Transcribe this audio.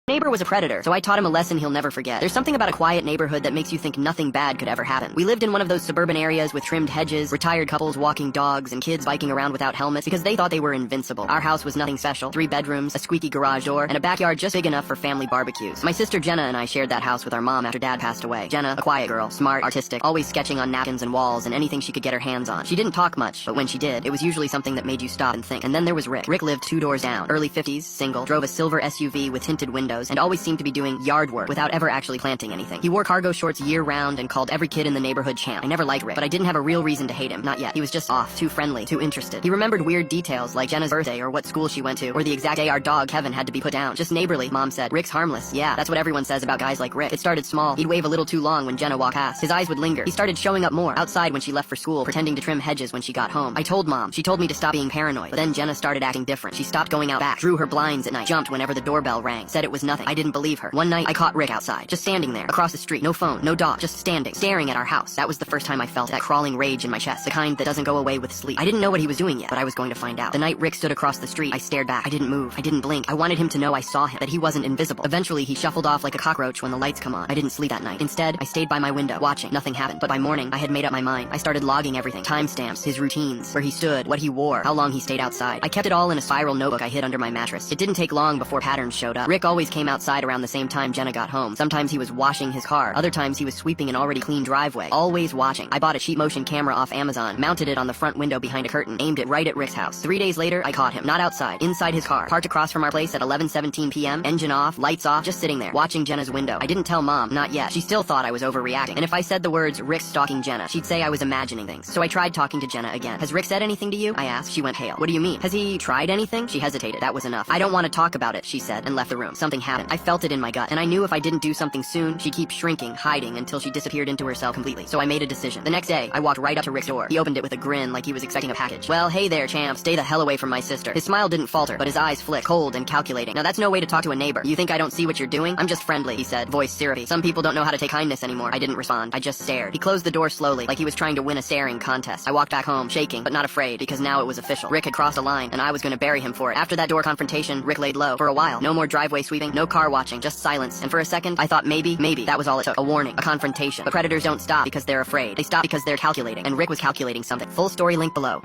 Neighbor was a predator, so I taught him a lesson he'll never forget. There's something about a quiet neighborhood that makes you think nothing bad could ever happen. We lived in one of those suburban areas with trimmed hedges, retired couples walking dogs, and kids biking around without helmets because they thought they were invincible. Our house was nothing special. 3 bedrooms, a squeaky garage door, and a backyard just big enough for family barbecues. My sister Jenna and I shared that house with our mom after Dad passed away. Jenna, a quiet girl, smart, artistic, always sketching on napkins and walls and anything she could get her hands on. She didn't talk much, but when she did, it was usually something that made you stop and think. And then there was Rick. Rick lived 2 doors down. Early 50s, single, drove a silver SUV with tinted windows, and always seemed to be doing yard work without ever actually planting anything. He wore cargo shorts year-round and called every kid in the neighborhood champ. I never liked Rick, but I didn't have a real reason to hate him. Not yet. He was just off, too friendly, too interested. He remembered weird details like Jenna's birthday or what school she went to, or the exact day our dog Kevin had to be put down. Just neighborly, Mom said. Rick's harmless. Yeah, that's what everyone says about guys like Rick. It started small. He'd wave a little too long when Jenna walked past. His eyes would linger. He started showing up more, outside when she left for school, pretending to trim hedges when she got home. I told Mom. She told me to stop being paranoid. But then Jenna started acting different. She stopped going out back, drew her blinds at night, jumped whenever the doorbell rang, said it was nothing. I didn't believe her. One night, I caught Rick outside, just standing there, across the street, no phone, no dog, just standing, staring at our house. That was the first time I felt that crawling rage in my chest, the kind that doesn't go away with sleep. I didn't know what he was doing yet, but I was going to find out. The night Rick stood across the street, I stared back. I didn't move. I didn't blink. I wanted him to know I saw him, that he wasn't invisible. Eventually, he shuffled off like a cockroach when the lights come on. I didn't sleep that night. Instead, I stayed by my window, watching. Nothing happened. But by morning, I had made up my mind. I started logging everything. Timestamps, his routines, where he stood, what he wore, how long he stayed outside. I kept it all in a spiral notebook I hid under my mattress. It didn't take long before patterns showed up. Rick always came outside around the same time Jenna got home. Sometimes he was washing his car. Other times he was sweeping an already clean driveway. Always watching. I bought a cheap motion camera off Amazon, mounted it on the front window behind a curtain, aimed it right at Rick's house. 3 days later, I caught him. Not outside. Inside his car. Parked across from our place at 11:17 p.m. Engine off, lights off, just sitting there, watching Jenna's window. I didn't tell Mom. Not yet. She still thought I was overreacting. And if I said the words, Rick's stalking Jenna, she'd say I was imagining things. So I tried talking to Jenna again. Has Rick said anything to you? I asked. She went pale. What do you mean? Has he tried anything? She hesitated. That was enough. I don't want to talk about it, she said, and left the room. Something happened. I felt it in my gut, and I knew if I didn't do something soon, she'd keep shrinking, hiding, until she disappeared into herself completely. So I made a decision. The next day, I walked right up to Rick's door. He opened it with a grin like he was expecting a package. Well, hey there, champ. Stay the hell away from my sister. His smile didn't falter, but his eyes flicked, cold and calculating. Now that's no way to talk to a neighbor. You think I don't see what you're doing? I'm just friendly, he said, voice syrupy. Some people don't know how to take kindness anymore. I didn't respond. I just stared. He closed the door slowly, like he was trying to win a staring contest. I walked back home, shaking, but not afraid, because now it was official. Rick had crossed a line, and I was gonna bury him for it. After that door confrontation, Rick laid low for a while. No more driveway sweeping, no car watching, just silence. And for a second, I thought maybe that was all it took. A warning, a confrontation. But predators don't stop because they're afraid. They stop because they're calculating. And Rick was calculating something. Full story link below.